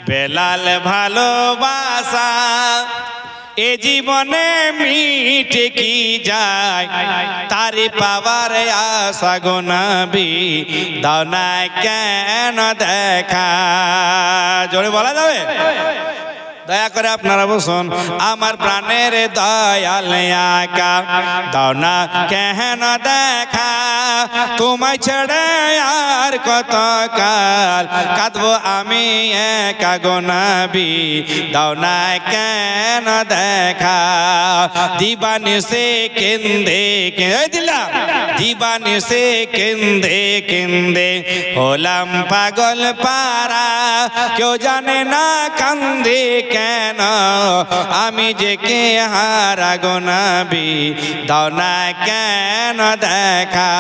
বেলাল ভালোবাসা এ জীবনে মিটে কি যায়, তারি পাওয়ার আশা গো নবী দাও না কেন দেখা। জোরে বলা যাবে? দয়া করে আপনারা বসুন। আমার প্রাণের দয়াল আকা দাও না কেন দেখা, তোমায় ছেড়ে আর কত কাল কাঁদবো আমি একা গো নবী দাও না কেন দেখা। দিবানি সে কেন্দে দিলাম, দিবানি সে কেন্দে কেন্দে হলাম পাগল পারা, কেউ জানে না কান্দে কেন আমি যে কে হারা গো নবী দাও না কেন দেখা।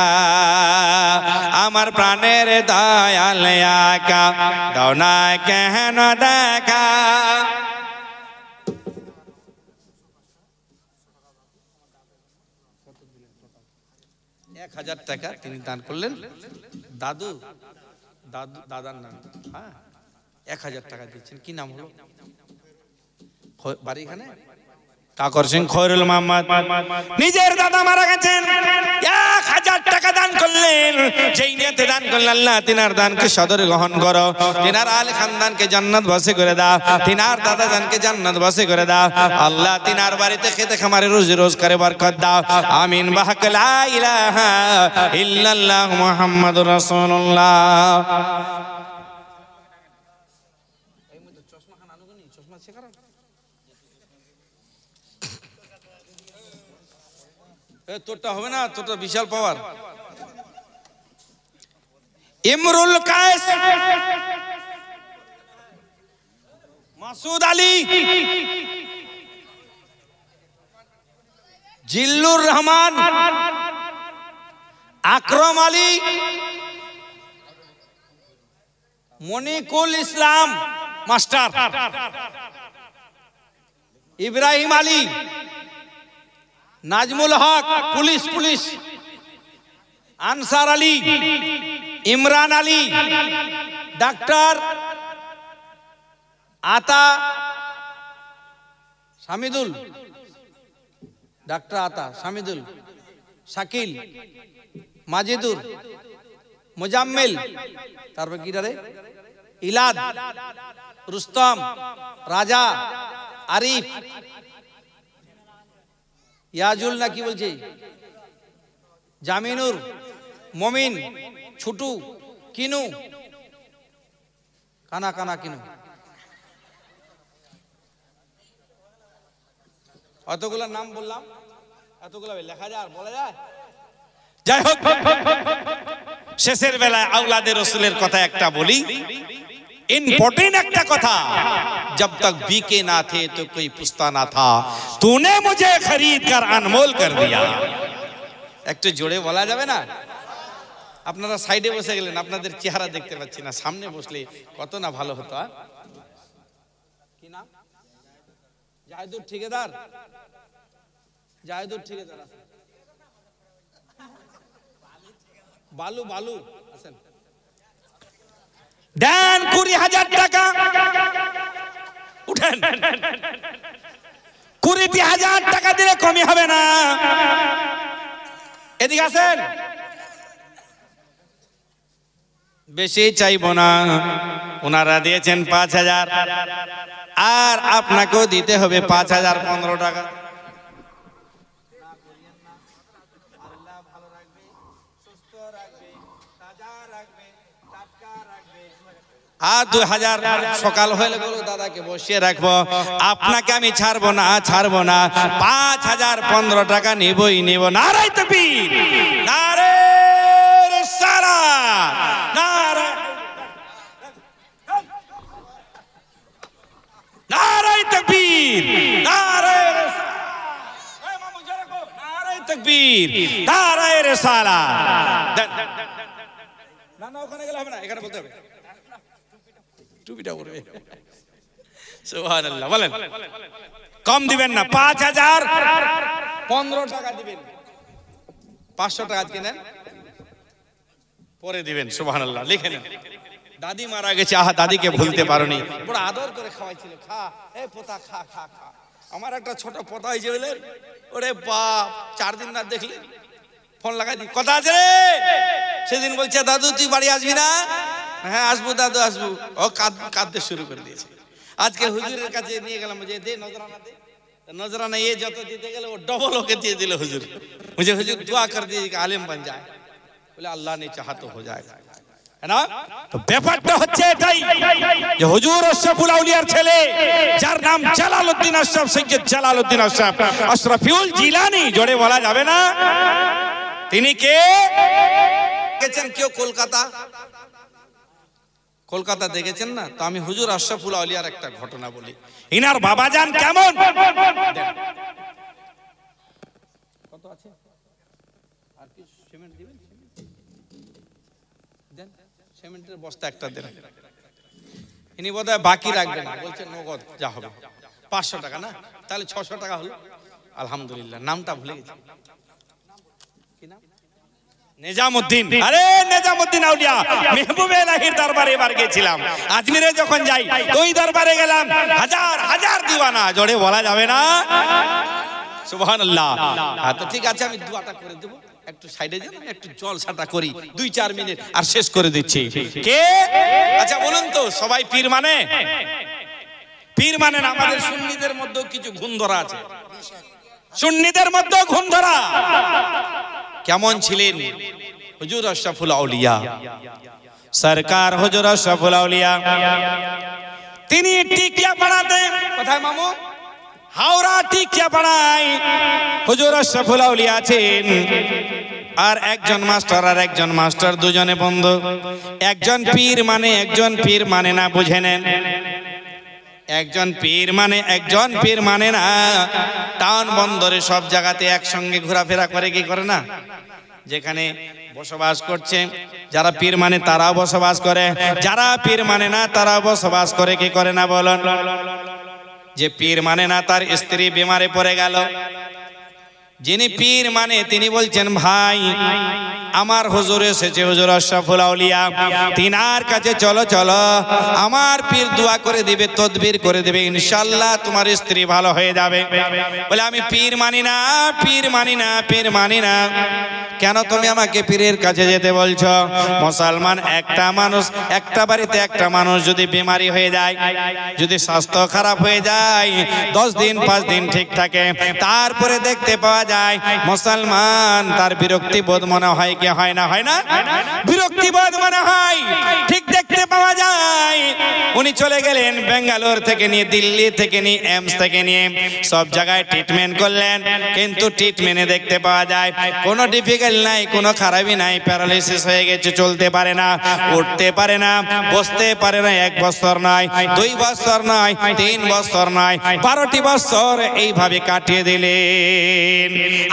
আমার প্রাণের দয়াল আকা দাও না কেন দেখা। 1000 টাকা তিনি দান করলেন। দাদু দাদু দাদার নাম, হ্যাঁ 1000 টাকা দিয়েছেন। কি নাম হলো? বাড়ি এখানে কাকর সিং খৈরুল মোহাম্মদ। নিজের দাদা মারা গেছেন, 1000 টাকা দান করলেন। যেই নিয়তে দান করলেন, আল্লাহ তিনার দানকে সদরে গ্রহণ করো, তিনার আল খানদানকে জান্নাত বাসী করে দাও, তিনার দাদা জানকে জান্নাত বাসী করে দাও। আল্লাহ তিনার বাড়িতে খেতে খামারে রুজি রোজগারে বরকত দাও। আমিন। বাহাক লা ইলাহা ইল্লাল্লাহ মুহাম্মাদুর রাসূলুল্লাহ। তোরটা হবে না, তোরটা বিশাল power. Imrul Kayes, Masud Ali, Zillur Rahman, Akram Ali, Monikul Islam master, Ibrahim Ali, Nazmul Haque police, Ansar Ali, Imran Ali, ডাক্তার আতা শামিদুল, ডাক্তার আতা শামিদুল, শাকিল, মাজিদুর, মুজাম্মিল, তারপর কি রে ইলাদ, রুস্তম, রাজা, আরিফ, ইয়াজুল না কি বলছে, জামিনুর, মমিন, ছুটু, কিনু, কানা কানা কিনু। অতগুলো নাম বললাম, এতগুলো লেখা যায় আর বলা যায়? যাই হোক, শেষের বেলায় আওলাদে রসুলের কথা একটা বলি, इम्पोर्टेंट একটা কথা। जब तक बीके ना थे तो कोई पूछता ना था, तूने मुझे खरीद कर अनमोल कर दिया। একটু জোরে বলা যাবে না? আপনারা সাইডে বসে গেলেন, আপনাদের চেহারা দেখতে পাচ্ছি না, সামনে বসলে কত না ভালো হতো। কি নাম? জাহিদুর ঠিকাদার, জাহিদুর ঠিকাদার। বালু বালু আছেন, দেন 20,000 টাকা। উঠেন, 20,000 টাকা দিলে কমই হবে না। এদিকে আসেন, বেশি চাইবো না। ওনারা দিয়েছেন 5,000, আর আপনাকেও দিতে হবে 5,015 টাকা। আর 2000 সকাল হয়ে গেল, দাদাকে বসিয়ে রাখবো। আপনাকে আমি ছাড়বো না, 5,015 টাকা নিবই নিব। নারায়ে তাকবীর, নারায়ে রিসালাত, নারায়ে তাকবীর, নারায়ে তাকবীর, নারায়ে রিসালাত। না না, ওখানে গেলে হবে না, এখানে বলতে হবে। টুপিটা পরবে। সুবহানাল্লাহ বলেন। কম দিবেন না, 5,015 টাকা দিবেন। 500 টাকা আজকে নেন, পরে দিবেন। সুবহানাল্লাহ লিখে নেন। দাদি মারা গেছে, আহা দাদিকে ভুলতে পারোনি, বড় আদর করে খাওয়াইছিল, খা এ পোতা খা খা খা। আমার একটা ছোট পোতা হয়েছে বললেন, ওরে বাপ 4 দিন না দেখলে ফোন লাগাই দি, কথা আছে রে। সেদিন বলছে দাদু তুই বাড়ি আসবি না? হ্যাঁ আসবো দাদু আসবো। ও কাঁদতে শুরু করে দিয়েছে। আজকে হুজুরের কাছে নিয়ে গেলাম, যে দে নজরানা দে, নজরানা এ যত দিতে গেলে ও ডবল ওকে দিয়ে দিল হুজুর। मुझे हुजूर दुआ कर दीजिए कि आलिम बन जाए। बोले अल्लाह ने चाहा तो हो जाएगा, है ना। तो ব্যাপারটা হচ্ছে এটাই যে হুজুর আশরাফুল আউলিয়ার ছেলে, যার নাম জালালউদ্দিন আশরাফ, সৈয়দ জালালউদ্দিন আশরাফ আশরাফিউল জিলানী, জোরে বলা যাবে না। তিনি কে গেছেন কেউ কলকাতা, কলকাতা দেখেছেন না? তো আমি হুজুর আশরাফুল আউলিয়ার একটা ঘটনা বলি। ইনার বাবাজান কেমন, কত আছে আর কি সিমেন্ট দিবেন? দেন সিমেন্টের বস্তা একটা দেন। ইনি বোধহয় বাকি রাখবেন না, বলছেন নগদ যা হবে 500 টাকা না, তাহলে 600 টাকা হলো। আলহামদুলিল্লাহ। নামটা ভুলে গেছি, কি নাম? নিজামউদ্দিন। আরে নিজামউদ্দিন আউলিয়া মেহবুবে ইলাহির দরবারে এবার গেছিলাম। আজমিরে যখন যাই ওই দরবারে গেলাম, হাজার হাজার দিওয়ানা, জোরে বলা যাবে না সুবহানাল্লাহ। হ্যাঁ তো ঠিক আছে, আমি দোয়াটা করে দেব, একটু সাইডে যান, একটু জলসাটা করি 2-4 মিনিট, আর শেষ করে দিচ্ছি। কে আচ্ছা বলুন তো, সবাই পীর মানে? পীর মানে না? আমাদের সুন্নিদের মধ্যেও কিছু গুণ ধরা আছে, সুন্নিদের মধ্যেও গুণ ধরা। কেমন ছিলেন হুজুর আশরাফুল আউলিয়া, সরকার হুজুর আশরাফুল আউলিয়া? তিনি টিকিয়া পাড়াতে, কোথায় মামু? হাওড়া টিকিয়া পাড়ায় হুজুর আশরাফুল আউলিয়া আছেন। আর একজন মাস্টার, আর একজন মাস্টার, দুজনে বন্ধু। একজন পীর মানে, একজন পীর মানে না, বুঝে নেন। একজন পীর মানে, একজন পীর মানে না। টাউন বন্দরে সব জায়গাতে একসঙ্গে ঘোরাফেরা করে, কি করে না? যেখানে বসবাস করছে যারা পীর মানে তারাও বসবাস করে, যারা পীর মানে না তারাও বসবাস করে, কি করে না বলুন? যে পীর মানে না তার স্ত্রী বিমারে পড়ে গেল, যিনি পীর মানে তিনি বলছেন ভাই আমার হুজুর এসেছে, হুজুর আশরাফুল আউলিয়া, তিনার কাছে চলো চলো, আমার পীর দোয়া করে দিবে, তদবির করে দিবে, ইনশাআল্লাহ তোমার স্ত্রী ভালো হয়ে যাবে। বলে আমি পীর মানি না, পীর মানি না, পীর মানি না। কেন তুমি আমাকে পীরের কাছে যেতে বলছো? মুসলমান একটা মানুষ, একটা বাড়িতে একটা মানুষ যদি বিমারি হয়ে যায়, যদি স্বাস্থ্য খারাপ হয়ে যায়, 10 দিন 5 দিন ঠিক থাকে, তারপরে দেখতে পাওয়া যায় মুসলমান তার বিরক্তি বোধ মনে হয়, কি হয় না? হয় না? বিরক্তি বোধ মনে হয়, ঠিক দেখতে পাওয়া যায়। উনি চলে গেলেন বেঙ্গালোর থেকে নিয়ে, দিল্লি থেকে নিয়ে, এমস থেকে নিয়ে সব জায়গায় ট্রিটমেন্ট করলেন, কিন্তু ট্রিটমেন্টে দেখতে পাওয়া যায় কোনো ডিফিকাল্ট নাই, কোনো খারাপই নাই, প্যারালাইসিস হয়ে গেছে, চলতে পারে না, উঠতে পারে না, বসতে পারে না। 1 বছর নয়, 2 বছর নয়, 3 বছর নয়, 12টি বছর এইভাবে কাটিয়ে দিলেন।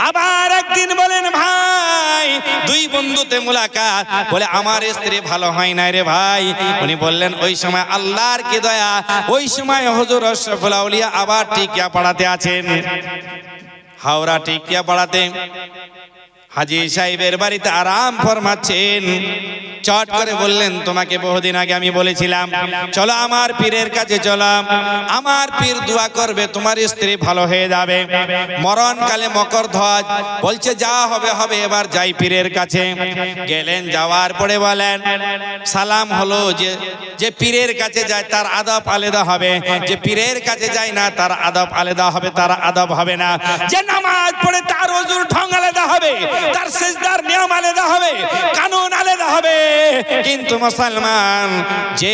আবার একদিন বলেন ভাই 2 বন্ধুতে মুলাকাত, বলে আমার স্ত্রী ভালো হয় না রে ভাই। উনি বললেন ওই সময় আল্লাহর কি দয়া, ওই সময় হুজুর আশরাফুল আউলিয়া আবার টিকিয়া পাড়াতে আছেন, হাওড়া টিকিয়া পাড়াতে হাজী সাহেবের বাড়িতে আরাম ফরমাচ্ছেন। চট করে বললেন তোমাকে বহুদিন আগে আমি বলেছিলাম চলো আমার পীরের কাছে চলো, আমার পীর দোয়া করবে, তোমার স্ত্রী ভালো হয়ে যাবে। মরণকালে মকর ধ্বজ বলছে যা হবে হবে, এবার যাই পীরের কাছে। গেলেন, যাওয়ার পরে বলেন সালাম হলো, যে পীরের কাছে যায় তার আদব আলাদা হবে, যে পীরের কাছে যায় না তার আদব আলাদা হবে, তার আদব হবে না। যে নামাজ পড়ে তার ওযুর ঢং আলাদা হবে, তার সিজদার নিয়ম আলাদা হবে, কানুন আলাদা হবে। কিন্তু মুসলমান যে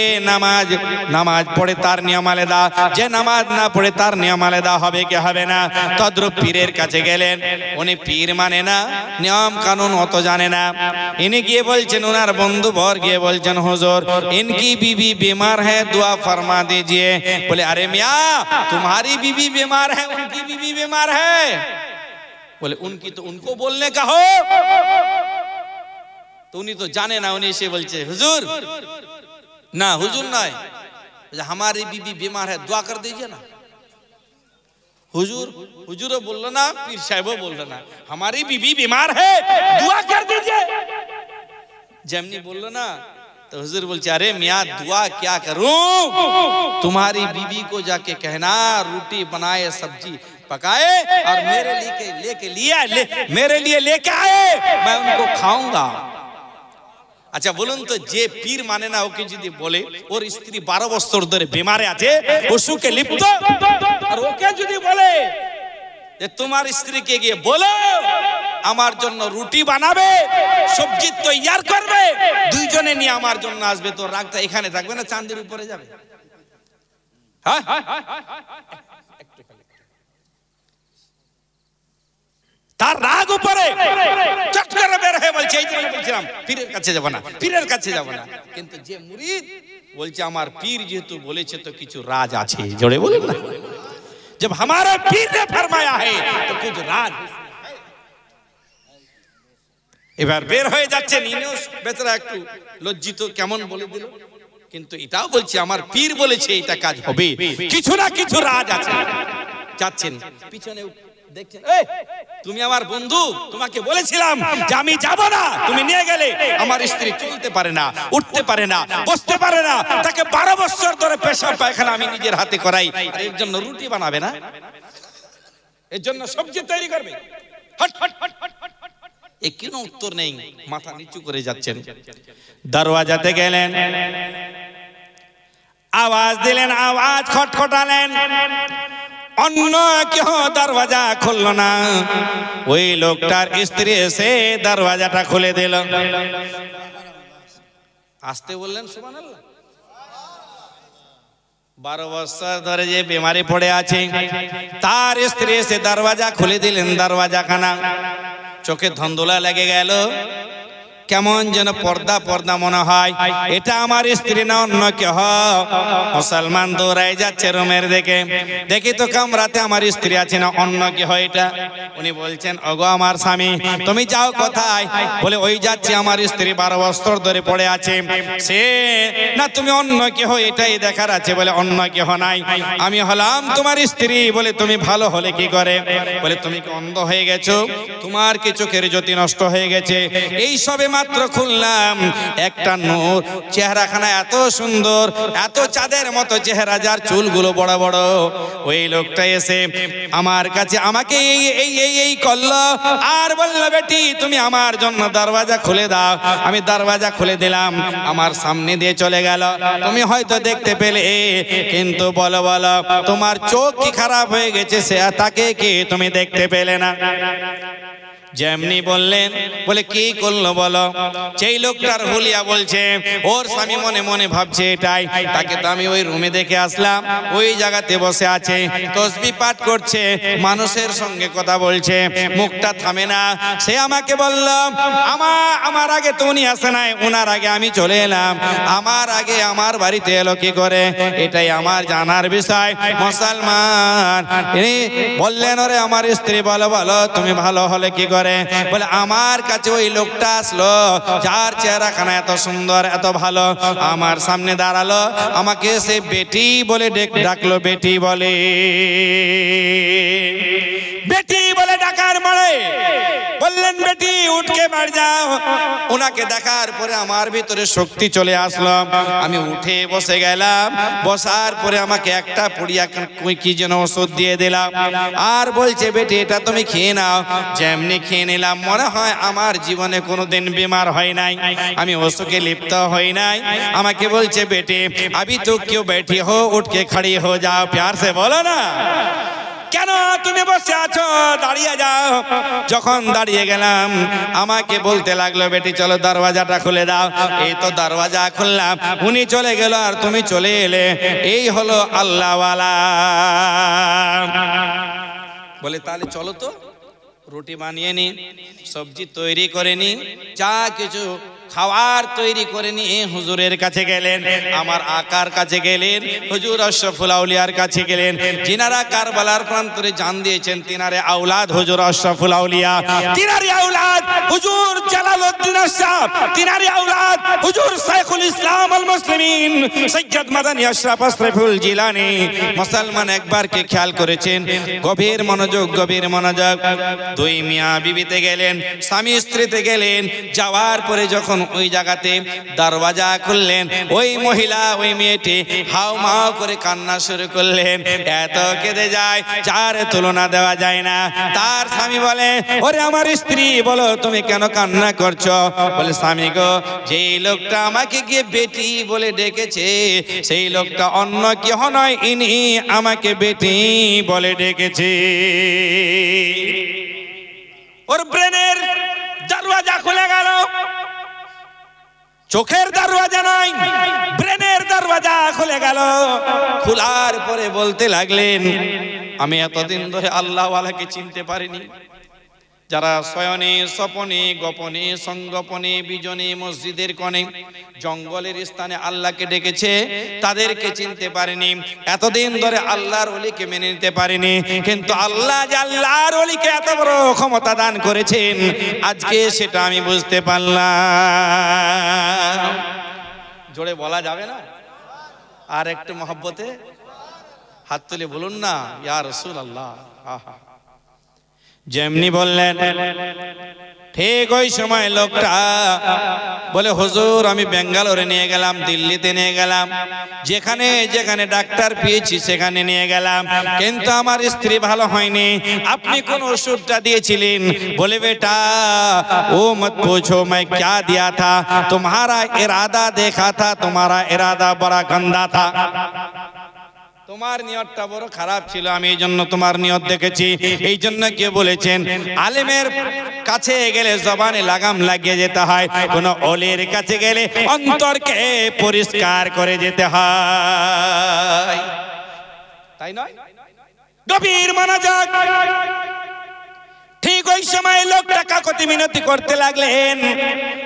নামাজ পড়ে তার নিয়ম আলাদা, যে নামাজ না পড়ে তার নিয়ম আলাদা হবে, কি হবে না? তদ্রূপ পীরের কাছে গেলেন, উনি পীর মানে না, নিয়ম কানুন অত জানে না। ইনি গিয়ে বলছেন, ওনার বন্ধু বর গিয়ে বলছেন হুজুর ইনকি बीवी बीमार है, दुआ फरमा दीजिए। बोले अरे मियाँ तुम्हारी बीवी बीमार है, उनकी बीवी बीमार है। बोले उनकी तो उनको बोलने का हो, तो उन्हीं तो जाने ना। उन्हीं से बोलते हुजूर ना, हुजूर ना है, हमारी बीवी बीमार है, दुआ कर दीजिए ना। हुजूर हुजूर बोल रहा ना, पीर साहब बोल रहा ना, हमारी बीवी बीमार है, दुआ कर दीजिए। जेमनी बोल रहा ना, तो हुजूर बोलছে अरे मियाँ दुआ क्या करूं, तुम्हारी बीवी को जाके कहना रोटी बनाए सब्जी पकाए और मेरे लिए लेके आए, मैं उनको खाऊंगा। আচ্ছা বলুন তো, যে পীর মানে না ওকে যদি বলে ওর স্ত্রী 12 বছর ধরে বিমারে আছে, অসুখে লিপ্ত, আর ওকে যদি বলে যে তোমার স্ত্রীকে গিয়ে বলো আমার জন্য রুটি বানাবে, সবজি তৈয়ার করবে, দুইজনে নিয়ে আমার জন্য আসবে, তো রাগটা এখানে থাকবে না চাঁদের উপরে যাবে? হ্যাঁ, তার রাগ উপরে চট করে বের হয়ে বলছে এই জন্য বলছিলাম পীরের কাছে যাব না, পীরের কাছে যাব না। কিন্তু যে মুরিদ বলছে আমার পীর যেহেতু বলেছে তো কিছু রাজ আছে, জোরে বলুন না, जब हमारे पीर ने फरमाया है तो कुछ राज। এবার বের হয়ে যাচ্ছেন, ইনিও বেচারা একটু লজ্জিত কেমন বলে দিল, কিন্তু এটাও বলছে আমার পীর বলেছে এটা কাজ হবে, কিছু না কিছু রাজ আছে। যাচ্ছেন পিছনে দেখছেন, এই তুমি আমার বন্ধু, তোমাকে বলেছিলাম যে আমি যাব না, তুমি নিয়ে গেলে। আমার স্ত্রী চলতে পারে না, উঠতে পারে না, বসতে পারে না, তাকে 12 বছর ধরে পেশাব পায়খানা আমি নিজের হাতে করাই, আর এর জন্য রুটি বানাবে না, এর জন্য সবজি তৈরি করবে? Hot hot hot hot hot hot, এ কোনো উত্তর নেই, মাথা নিচু করে যাচ্ছেন। দরওয়াজাতে গেলেন, আওয়াজ দিলেন, আওয়াজ খটখটালেন, অন্য কেউ দরওয়াজা খুললো না, ওই লোকটার স্ত্রী এসে দরওয়াজাটা খুলে দিল। আসতে বললেন সুবহানাল্লাহ। 12 বছর ধরে যে বিমারি পড়ে আছে তার স্ত্রী এসে দরওয়াজা খুলে দিলেন, দরওয়াজাখানা। চোখে ধন্দোলা লেগে গেল, কেমন যেন পর্দা পর্দা মনে হয়, এটা আমার স্ত্রী না অন্য কেউ। মুসলমান দৌড়াই যাচ্ছে রুমের দিকে, দেখি তো কামরাতে আমার স্ত্রী আছে না অন্য কেউ এটা। উনি বলছেন ওগো আমার স্বামী, তুমি যাও কোথায়? বলে ওই যাচ্ছি, আমার স্ত্রী 12 বছর ধরে পড়ে আছে, সে না তুমি অন্য কেউ এটাই দেখার আছে। বলে অন্য কেউ নাই, আমি হলাম তোমার স্ত্রী। বলে তুমি ভালো হলে কি করে? বলে তুমি কি অন্ধ হয়ে গেছো? তোমার কি চোখের জ্যোতি নষ্ট হয়ে গেছে? এই সবে মাত্র খুললাম, একটা নূর, চেহারাখানা এত সুন্দর, এত চাঁদের মতো চেহারা, যার চুলগুলো বড় বড়। ওই লোকটা এসে আমার কাছে আমাকে এই করলো আর বললো বেটি তুমি আমার জন্য দরওয়াজা খুলে দাও। আমি দরওয়াজা খুলে দিলাম, আমার সামনে দিয়ে চলে গেল। তুমি হয়তো দেখতে পেলে, কিন্তু বলো বলো তোমার চোখ কি খারাপ হয়ে গেছে, সে তাকে কি তুমি দেখতে পেলে না? যেমনি বললেন, বলে কি করলো বলো? সেই লোকটার হুলিয়া বলছে, ওর স্বামী মনে মনে ভাবছে এটাই, তাকে তো আমি ওই রুমে দেখে আসলাম, ওই জায়গাতে বসে আছে, তসবিহ পাঠ করছে, মানুষের সঙ্গে কথা বলছে, মুখটা থামে না। সে আমাকে বলল আমার আগে তো উনি আসে নাই, ওনার আগে আমি চলে এলাম, আমার আগে আমার বাড়িতে এলো কি করে? এটাই আমার জানার বিষয়। মুসলমান বললেন, ওরে আমার স্ত্রী বলো বলো তুমি ভালো হলে কি করে? বলে আমার কাছে ওই লোকটা আসলো, যার চেহারাখানা এত সুন্দর এত ভালো, আমার সামনে দাঁড়ালো, আমাকে সে বেটি বলে ডাকলো, বেটি বলে, বেটি বলে ডাকার মারে। বললেন বেটি উঠকে বাড়ি যাও। ওনাকে দেখার পরে আমার ভিতরে শক্তি চলে আসলো, আমি উঠে বসে গেলাম। বসার পরে আমাকে একটা পুড়িয়া কি যেন ওষুধ দিয়ে দিলাম, আর বলছে বেটি এটা তুমি খেয়ে নাও। যেমনি খেয়ে নিলাম, মনে হয় আমার জীবনে কোনোদিন বিমার হয় নাই, আমি ওষুধে লিপ্ত হই নাই। আমাকে বলছে বেটি अभी तो क्यों बैठी हो, उठ के खड़ी हो जाओ, प्यार से बोलो ना, কেন তুমি বসে আছো, দাঁড়িয়ে যাও। যখন দাঁড়িয়ে গেলাম, আমাকে বলতে লাগলো বেটি চলো দরওয়াজাটা খুলে দাও। এই তো দরওয়াজা খুললাম, উনি চলে গেল আর তুমি চলে এলে, এই হলো আল্লাহওয়ালা। বলে তাহলে চলো তো রুটি বানিয়ে নি, সবজি তৈরি করে নি, যা কিছু খাওয়ার তৈরি করে নিয়ে হুজুরের কাছে গেলেন, আমার আকার কাছে গেলেন, হুজুর আশরাফুল আউলিয়ার কাছে গেলেন, যিনারা কারবালার প্রান্তরে জান দিয়েছেন, তিনারে আওলাদ হুজুর আশরাফুল আউলিয়া, তিনারে আওলাদ হুজুর জালালউদ্দিন আশরাফ, তিনারি আওলাদ হুজুর শাইখুল ইসলাম আল মুসলিমিন সৈয়দ মাদানী আশরাফ আশরাফুল জিলানী। মুসলমান একবার কে খেয়াল করেছেন? গভীর মনোযোগ, গভীর মনোযোগ। দুই মিয়াঁ বিবিতে গেলেন, স্বামী স্ত্রীতে গেলেন। যাওয়ার পরে যখন ওই জায়গাতে দরওয়াজা খুললেন, ওই মহিলা, ওই মেয়েটি হাউ মাউ করে কান্না শুরু করলেন। এত কেঁদে যায় যার তুলনা দেওয়া যায় না। তার স্বামী বলে, ওরে আমার স্ত্রী, বলো তুমি কেন কান্না করছো? বলে, স্বামী গো, যেই লোকটা আমাকে গিয়ে বেটি বলে ডেকেছে, সেই লোকটা অন্য কেহ নয়, ইনি আমাকে বেটি বলে ডেকেছে। ওর ব্রেনের দরওয়াজা খুলে গেল। চোখের দরওয়াজা নয়, ব্রেনের দরওয়াজা খুলে গেল। খোলার পরে বলতে লাগলেন, আমি এতদিন ধরে আল্লাহওয়ালাকে চিনতে পারিনি। যারা শয়নে, স্বপনে, গোপনে, সংগোপনে, বিজনে, মসজিদের কোণে, জঙ্গলের স্থানে আল্লাহকে ডেকেছে, তাদেরকে চিনতে পারিনি। এতদিন ধরে আল্লাহর ওলিকে মেনে নিতে পারিনি। কিন্তু আল্লাহ যে আল্লাহর ওলিকে এত বড় ক্ষমতা দান করেছেন, আজকে সেটা আমি বুঝতে পারলাম। জোরে বলা যাবে না? আর একটু মহব্বতে হাত তুলে বলুন না, ইয়া রাসূলুল্লাহ। আহা, যেমনি বললেন, ঠিক ওই সময় লোকটা বলে, হুজুর আমি ব্যাঙ্গালোরে নিয়ে গেলাম, দিল্লিতে নিয়ে গেলাম, যেখানে যেখানে ডাক্তার পেয়েছি সেখানে নিয়ে গেলাম, কিন্তু আমার স্ত্রী ভালো হয়নি। আপনি কোন ওষুধটা দিয়েছিলেন? বলে, বেটা ও মত पूछो मैं क्या दिया था, तुम्हारा इरादा देखा था, तुम्हारा इरादा बड़ा गंदा था। তোমার নিয়তটা বড় খারাপ ছিল, আমি এই জন্য তোমার নিয়ত দেখেছি। এই জন্য কে বলেছেন, আলেমের কাছে গেলে জবানে লাগাম লাগিয়ে যেতে হয়, কোন ওলির কাছে গেলে অন্তরকে পরিষ্কার করে যেতে হয়, তাই নয়? গভীর মনোযোগ। ঠিক ওই সময় লোকটা কাকতি মিনতি করতে লাগলেন,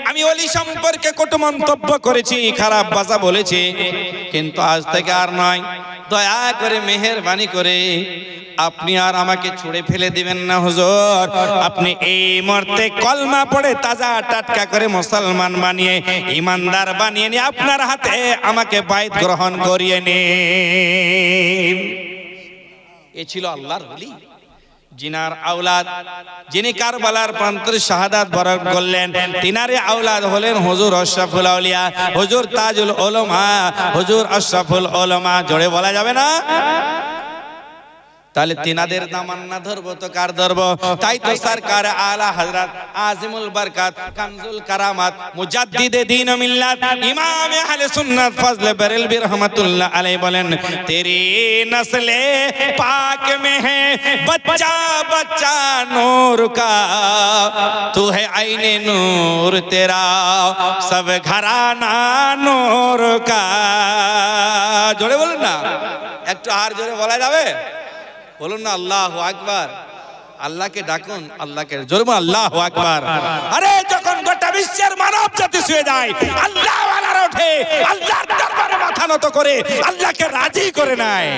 আমি ওলি সম্পর্কে কটু মন্তব্য করেছি, খারাপ ভাষা বলেছি, কিন্তু আজ থেকে আর নয়। দয়া করে মেহেরবানি করে আপনি আর আমাকে ছুঁড়ে ফেলে দিবেন না হুজুর। আপনি এই মুহূর্তে কলমা পড়ে তাজা টাটকা করে মুসলমান বানিয়ে, ইমানদার বানিয়ে নিয়ে আপনার হাতে আমাকে বাইত গ্রহণ করিয়ে নিন। এ ছিল আল্লাহর ওলি, জিনার আওলাদ, যিনি কারবালার প্রান্তরে শাহাদাত বরণ করলেন। তিনারে আওলাদ হলেন হুজুর আশরাফুল আউলিয়া, হুজুর তাজুল উলামা, হুজুর আশরাফুল উলামা। জোরে বলা যাবে না? তাহলে তিনাদের নাম না ধরবো তো কার ধরবো? তাই তো সরকার আলা হযরত আজিমুল বরকত, কানজুল কারামাত, মুজাদ্দিদে দ্বীন ও মিল্লাত, ইমাম আহলে সুন্নাত ফজলে বেরেলভী रहमतुल्लाह अलैहि বলেন, তেরি নসলে পাক মে है बच्चा बच्चा नूर का, तू है आईने नूर तेरा सब घराना नूर का। জোরে বলুন না, একটু আর জোরে বলা যাবে? বলুন না আল্লাহু আকবার। আল্লাহকে ডাকুন, আল্লাহকে জোরে বলুন আল্লাহু আকবার। আরে যখন গোটা বিশ্বের মানব জাতি শুয়ে যায়, আল্লাহ ওয়ালারা ওঠে, আল্লাহর দরবারে মাথা নত করে আল্লাহকে রাজি করে নেয়।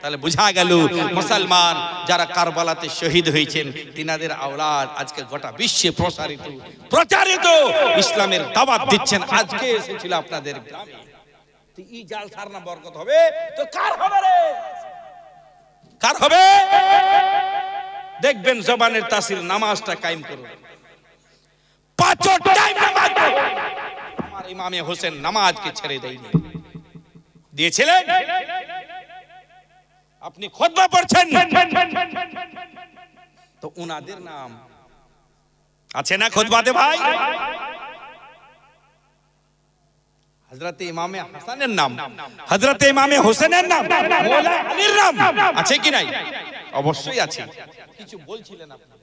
তাহলে বুঝা গেল মুসলমান যারা কারবালাতে শহীদ হয়েছেন, তিনাদের আওলাদ আজকে গোটা বিশ্বে প্রচারিত ইসলামের দাওয়াত দিচ্ছেন। আজকে এসেছিল আপনাদের গ্রামে, তো ই জাল সারনা বরকত হবে তো কার হবে রে? কার হবে? দেখবেন জবানের তাসির, নামাজটা কায়েম করুন, পাঁচ টাইম নামাজ। আমার ইমামে হোসেন নামাজকে ছেড়ে দেয়নি, দিয়েছিলেন? আপনি খুতবা পড়ছেন তো উনাদের নাম আছে না খুতবাতে ভাই? হযরত ইমামে হাসানের নাম, হযরত ইমামে হোসেনের নাম, মওলা আলীর নাম আছে কি নাই? অবশ্যই আছে। কিছু বলছিলেন আপনি?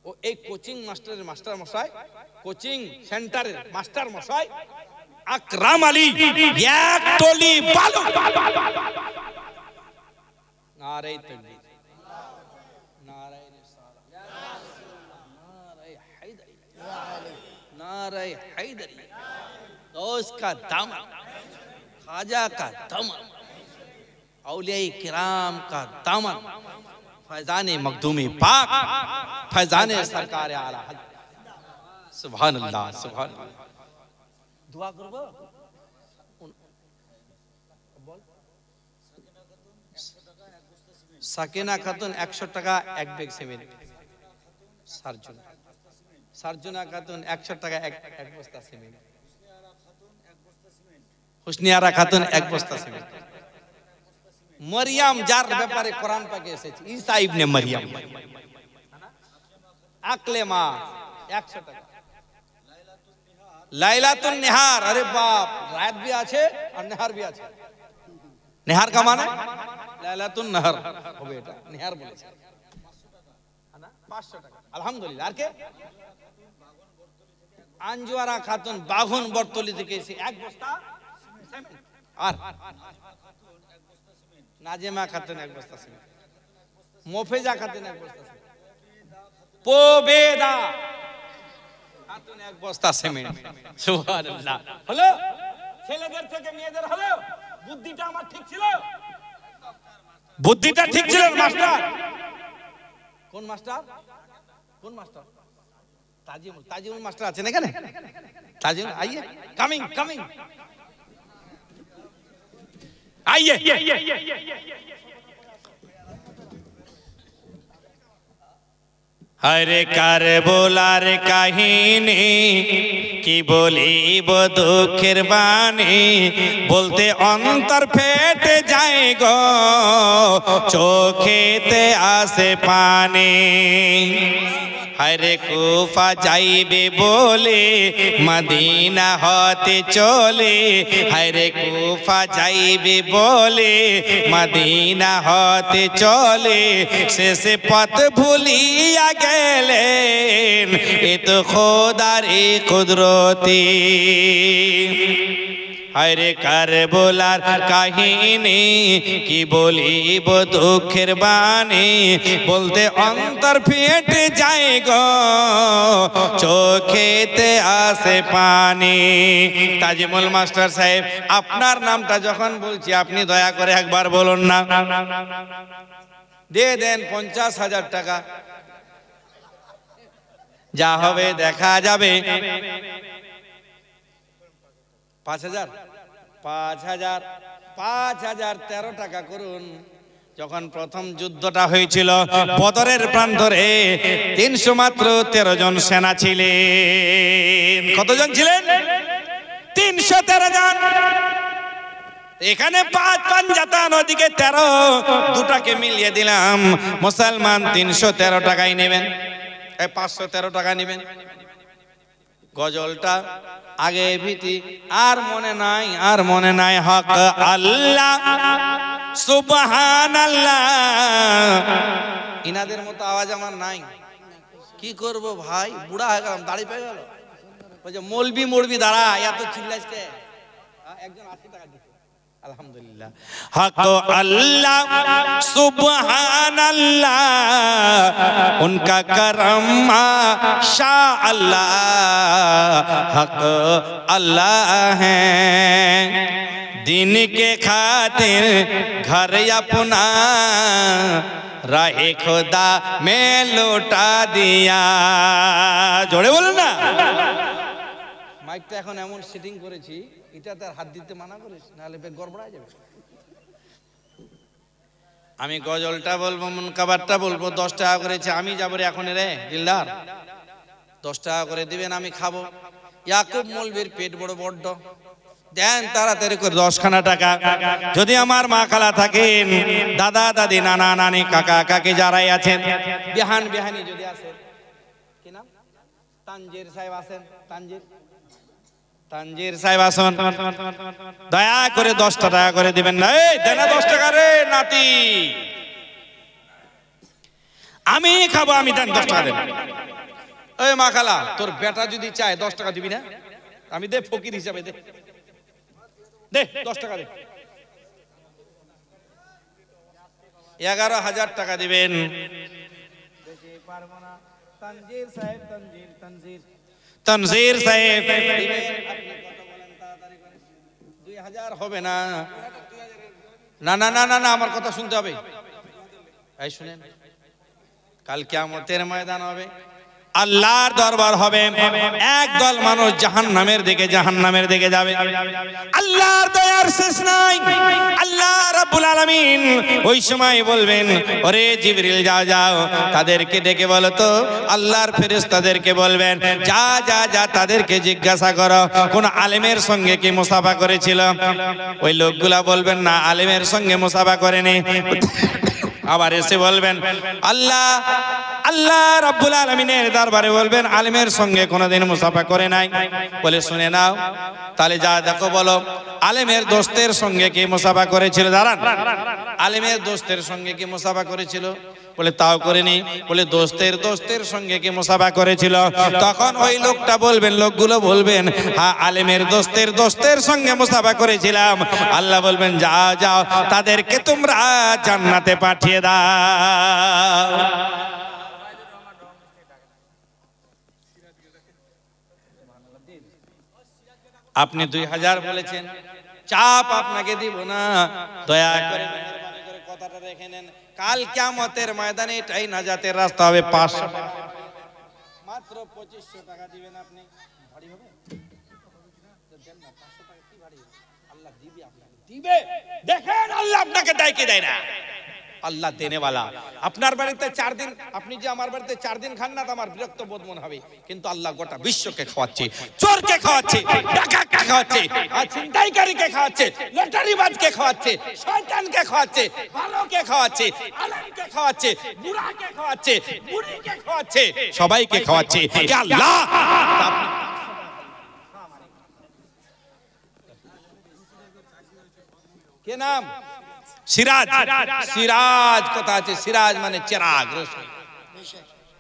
ও এই কোচিং মাস্টারের মাস্টার মশাই, কোচিং সেন্টারের মাস্টার মশাই আকরাম আলী এক টলি বালু। নারে তাকবীর, নারে नारे हैदरी, गौस का दामन, खाजा का दमन, औलिया किराम का दामन फैजाने मखदूमी पाक फैजाने सरकार आला सुभान अल्लाह सुभान अल्लाह दुआ करबो সাকিনা খাতুন 100 টাকা এক ব্যাগ সিমেন্ট সারজুনা খাতুন 100 টাকা এক বস্তা সিমেন্ট হুসনিয়ারা খাতুন এক বস্তা সিমেন্ট মরিয়ম যার ব্যাপারে কোরআন পাকে এসেছে ঈসা ইবনে মরিয়ম আকলে মা 100 টাকা লাইলাতুন নিহার আরে বাপ রাত भी আছে আর নিহার भी আছে নিহার का माने লাইলাতুন নাহার হবে এটা নিহার বলেছে না 500 টাকা আলহামদুলিল্লাহ আর কে আঞ্জুয়ারা খাতুন বাগুন বর্তলি থেকে এসে এক বস্তা আর নাজেমা খাতুন এক বস্তা সিমেন্ট মোফেজা খাতুন এক বস্তা সিমেন্ট পোবেদা খাতুন এক বস্তা সিমেন্ট সুবহানাল্লাহ হলো ছেলেদের থেকে মেয়েদের হলো বুদ্ধিটা আমার ঠিক ছিল বুদ্ধিটা ঠিক ছিল মাস্টার কোন মাস্টার কোন মাস্টার তাজিমুল মাস্টার আছেন এখানে তাজিমুল আইয়ে কামিং आइए हरे কারবালার কাহিনী কি বলিব দুঃখের বাণী বলতে অন্তর ফেটে যায় গো চোখেতে আসে পানি हरे কুফা যাইবে বলে মদিনা হতে চলে हरे কুফা যাইবে বলে মদিনা হতে চলে শেষে পথ ভুলিয়া গেলেন এ তো খোদার কুদরতি हरे কারবালার কাহিনী কি বলিব দুঃখের বাণী বলতে অন্তর ফেটে যায় গো চোখেতে আসে পানি তাজিমুল মাস্টার সাহেব আপনার নামটা যখন বলছি আপনি দয়া করে একবার বলুন না দিয়ে দেন 50,000 টাকা যা হবে দেখা যাবে 5,000 5,013 টাকা করুন যখন প্রথম যুদ্ধটা হয়েছিল বদরের প্রান্তরে 300 মাত্র 13 জন সেনা ছিলেন কতজন ছিলেন 313 জন এখানে 5 পাঞ্জাতান ওদিকে 13 দুটাকে মিলিয়ে দিলাম মুসলমান 313 টাকাই নেবেন 513 টাকা নেবেন গজলটা আগে ভীতি আর মনে নাই হক আল্লাহ সুবহানাল্লাহ ইনাদের মতো আওয়াজ আমার নাই কি করব ভাই বুড়া হয়ে গেলাম দাড়ি পেয়ে গেল ওই যে মৌলবি দাঁড়া এত চিল্লাইছে একজন 80 টাকা দিচ্ছে আলহামদুলিল্লাহ হক আল্লাহ সুবহানাল্লাহ उनका करम माशा अल्लाह हक अल्लाह है दिन के खातिर घर अपना राहे खुदा में लौटा दिया जोड़े बोलो ना মাইকটা এখন এমন সেটিং করেছি এটা তার হাত দিতে মানা করিস নাহলে গড়বড়ায় যাবে আমি গজলটা বলবো মুনকাবারটা বলবো 10 টাকা করেছে আমি যাবো রে এখন রে দিলদার 10 টাকা করে দিবেন আমি খাবো ইয়াকুব মৌলবীর পেট বড় দেন তাড়াতাড়ি করে 10 খানা টাকা যদি আমার মা খালা থাকেন দাদা দাদি নানা নানি কাকা কাকি যারাই আছেন বিহানি যদি আছে কি নাম তানজির সাহেব আছেন তানজির সাহেব আসুন দয়া করে 10 টাকা করে দিবেন না এই দেন 10 টাকা রে নাতি আমি খাবো আমি দেন 10 টাকা দেন এই মা খালা তোর বেটা যদি চায় 10 টাকা দিবি না আমি দে ফকির হিসাবে দে 10 টাকা দে 11,000 টাকা দিবেন বেশি পারবো না তানজির সাহেব তানজির সাহেব আপনি কত বলেন তাড়াতাড়ি করে 2,000 হবে না না না না না না, আমার কথা শুনতে হবে। এই শুনেন, কাল কিয়ামতের ময়দান হবে, আল্লাহর দরবার হবে, একদল মানুষ জাহান্নামের দিকে যাবে। আল্লাহর দয়ার শেষ নাই। আল্লাহ রাব্বুল আলামিন ওই সময় বলবেন, ওরে জিবরিল যাও তাদেরকে ডেকে বলো তো। আল্লাহর ফেরেশতাদেরকে বলবেন, যা তাদেরকে জিজ্ঞাসা করো কোন আলেমের সঙ্গে কি মুসাফা করেছিল। ওই লোকগুলা বলবেন, না, আলেমের সঙ্গে মুসাফা করেনি। আবার এসে বলবেন, আল্লাহ রাব্বুল আলামিনের দরবারে বলবেন, আলেমের সঙ্গে কোনোদিন মুসাফা করে নাই। বলে, শুনে নাও তাহলে, যা দেখো বলো আলেমের দোস্তের সঙ্গে কি মুসাফা করেছিল। দাঁড়ান, আলেমের দোস্তের সঙ্গে কি মুসাফা করেছিল? বলে, তাও করেনি। বলে, দোস্তের সঙ্গে কি মুসাফা করেছিল। তখন ওই লোকগুলো বলবেন, হ্যাঁ, আলেমের দোস্তের সঙ্গে মুসাফা করেছিলাম। আল্লাহ বলবেন, যাও তাদেরকে তোমরা জান্নাতে পাঠিয়ে দাও। আপনি 2000 বলেছেন, চাপ আপনাকে দিব না, দয়া করে মেহেরবানি করে কথাটা রেখে নেন। কাল কিয়ামতের ময়দানে এটাই নাজাতের রাস্তা হবে। 500 টাকা, মাত্র 2500 টাকা দিবেন আপনি। ভারী হবে? দেন না, 500 টাকা কি ভারী হবে? আল্লাহ দিবে, আপনাকে দিবে। দেখেন, আল্লাহ আপনাকে দেয় কি দেয় না। আল্লাহ দেনেওয়ালা। আপনার বাড়িতে 4 দিন, আপনি যে আমার বাড়িতে 4 দিন খান না, তো আমার বিরক্ত বোধ মনে হবে, কিন্তু আল্লাহ গোটা বিশ্বকে খাওয়াচ্ছে, চোরকে খাওয়াচ্ছে, ডাকাতকে খাওয়াচ্ছে, আর ছিনতাইকারীকে খাওয়াচ্ছে, লটারিবাজকে খাওয়াচ্ছে, শয়তানকে খাওয়াচ্ছে, ভালোকে খাওয়াচ্ছে, আলেমকে খাওয়াচ্ছে, বুড়াকে খাওয়াচ্ছে, বুড়িকে খাওয়াচ্ছে, সবাইকে খাওয়াচ্ছে। কে? আল্লাহ। কে নাম? সিরাজ। সিরাজ কথা আছে, সিরাজ মানে চেরাগ,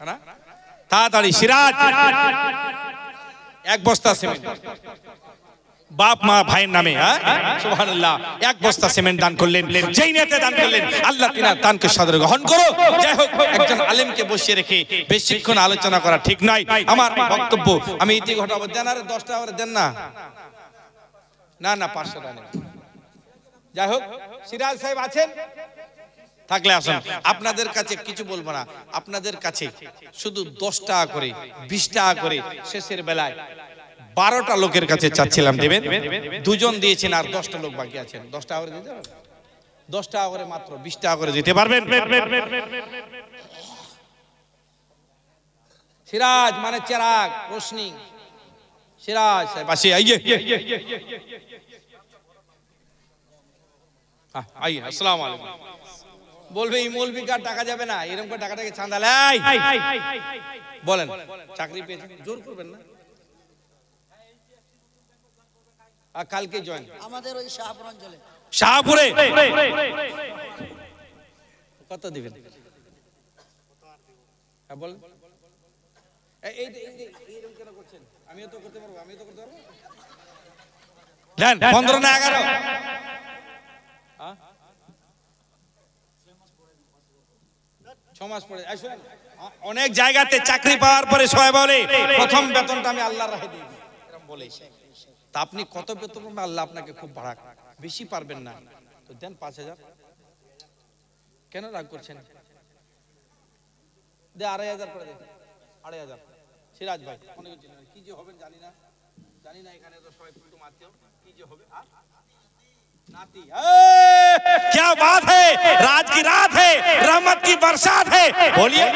না? তাড়াতাড়ি সিরাজ। 1 বস্তা সিমেন্ট বাপ মা ভাইয়ের নামে, সুবহানাল্লাহ, 1 বস্তা সিমেন্ট দান করলেন। যেই নেতা দান করলেন, আল্লাহ তিনার দানকে সাদরে গ্রহণ করো। যাই হোক, একজন আলেমকে বসিয়ে রেখে বেশিক্ষণ আলোচনা করা ঠিক নয়। আমার বক্তব্য আমি ইতি ঘটাবো। দেন, আরে 10 টাকা করে দেন না। না 500 টাকা নেন। যাই হোক, সিরাজ সাহেব আছেন? থাকলে আসুন। আপনাদের কাছে কিছু বলবো না, আপনাদের কাছে শুধু 10 টাকা করে, 20 টাকা করে শেষের বেলায় 12টা লোকের কাছে চাচ্ছিলাম, দেবেন। 2 জন দিয়েছেন, আর 10টা লোক বাকি আছেন। 10 টাকা করে দিতে পারবেন? 10 টাকা করে, মাত্র 20 টাকা করে দিতে পারবেন? সিরাজ মানে চেরাগ, রোশনি। সিরাজ সাহেব আসে, আইয়ে আইয়ে। আসসালামু আলাইকুম। বলবে, এই মৌলবি কার টাকা যাবে না, এরকম করে টাকাটাকে চাঁদা লাই। বলেন, চাকরি পেয়েছেন, জোর করবেন না। আর কালকে জয়েন আমাদের ওই শাহপুর অঞ্চলে। শাহপুরে কত দিবেন? বলেন। এইরকম কেন করছেন? আমিও তো করতে পারবো, আমিও তো করতে পারবো। দেন 15 না 11। হ্যাঁ, 6 মাস পরে। শুনেন, অনেক জায়গাতে চাকরি পাওয়ার পরে সবাই বলে, প্রথম বেতনটা আমি আল্লাহর রাহে দিই, এরকম বলে। তা আপনি কত বেতন পাবেন? আল্লাহ আপনাকে খুব বাড়াক, বেশি পারবেন না তো দেন 5000। কেন রাগ করছেন? দে 2500 করে দেন, 2500। সিরাজ ভাই, অনেক কি যে হবেন জানি না, এখানে তো সবাই ফুলটু মারতেও কি যে হবে। আর नाती क्या बात है, राज की रात है, रहमत की बरसात है, बोलिए।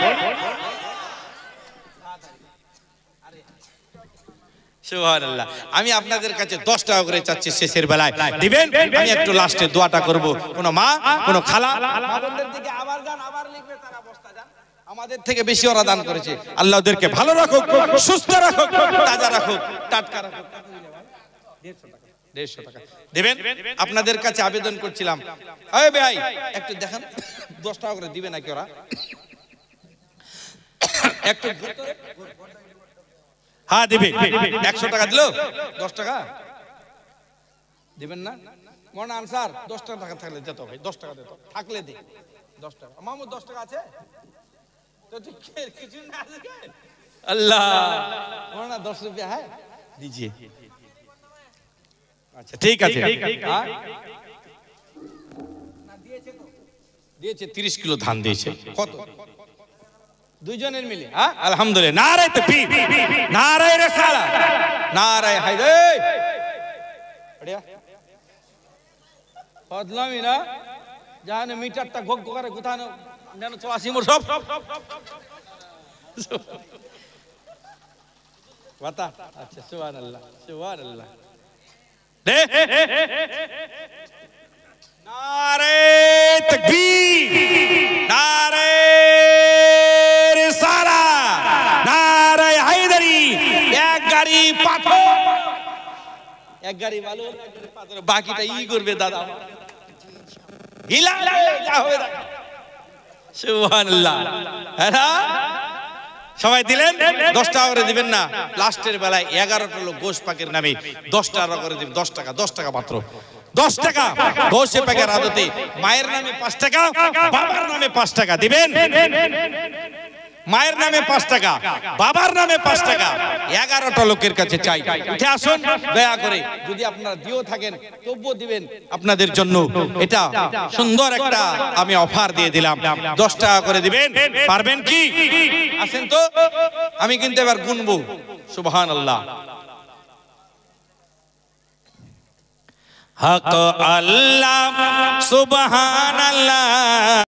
সুবহানাল্লাহ। আমি আপনাদের কাছে 10 টাকা করে চাচ্ছি শেষের বেলায়, দিবেন? আমি একটু লাস্টে দোয়াটা করব। কোন মা, কোন খালা, মাদের দিকে আবার যান, আবার লিখবে তারা বস্তা যান। আমাদের থেকে বেশি ওরা দান করেছে। আল্লাহ ওদেরকে ভালো রাখুক, সুস্থ রাখুক, তাজা রাখুক, টাটকা রাখুক। 150 টাকা দেবেন? আপনাদের কাছে আবেদন করছিলাম, এই ভাই একটু দেখেন 10 টাকা করে দিবে নাকি ওরা? একটু হ্যাঁ দিবে। 100 টাকা দিলো, 10 টাকা দিবেন না? মনে আনসার 10 টাকা থাকলে দিত ভাই, 10 টাকা দিত, থাকলে দে 10 টাকা। মাহমুদ 10 টাকা আছে তো? কিছু না আছে? अल्लाह मौलाना 10 रुपया है, दीजिए। अच्छा ठीक है। দিয়েছে 30 কিলো ধান দিয়েছে। কত? দুইজনের মিলে। হ্যাঁ আলহামদুলিল্লাহ, নারায়ে তাকবীর, নারায়ে রিসালাত, নারায়ে হায়দার। বড়িয়া বদলামি না জানে মিটারটা গগ করে গুতানো জানো 84 মোর সব বাতা। আচ্ছা সুবহানাল্লাহ সুবহানাল্লাহ। দে নারায়ে তাকবীর, নারায়ে রিসালাত, নারায়ে হায়দারি। এক গাড়ি পাথর, এক গাড়ি বালু, এক গাড়ি পাথর, বাকিটা ই করবে দাদা। হিলা যা হবে সুবহানাল্লাহ। হ্যাঁ না? সবাই দিলেন? 10 টাকা করে দিবেন না, লাস্টের বেলায় 11টা লোক গোশ পাকের নামে 10 টাকা করে দিবেন। 10 টাকা, 10 টাকা মাত্র। 10 টাকা গোশে পাকের আদতে মায়ের নামে 5 টাকা, বাবার নামে 5 টাকা দিবেন। মায়ের নামে 5 টাকা, বাবার নামে 5 টাকা। 11টা লোকের কাছে চাই। উঠে আসুন, দয়া করে যদি আপনারা দিও থাকেন তবুও দিবেন। আপনাদের জন্য এটা সুন্দর একটা আমি অফার দিয়ে দিলাম। 10 টাকা করে দিবেন, পারবেন কি? আসেন তো, আমি কিন্তু এবার গুনবো। সুবহানাল্লাহ। হক আল্লাহ, সুবহানাল্লাহ।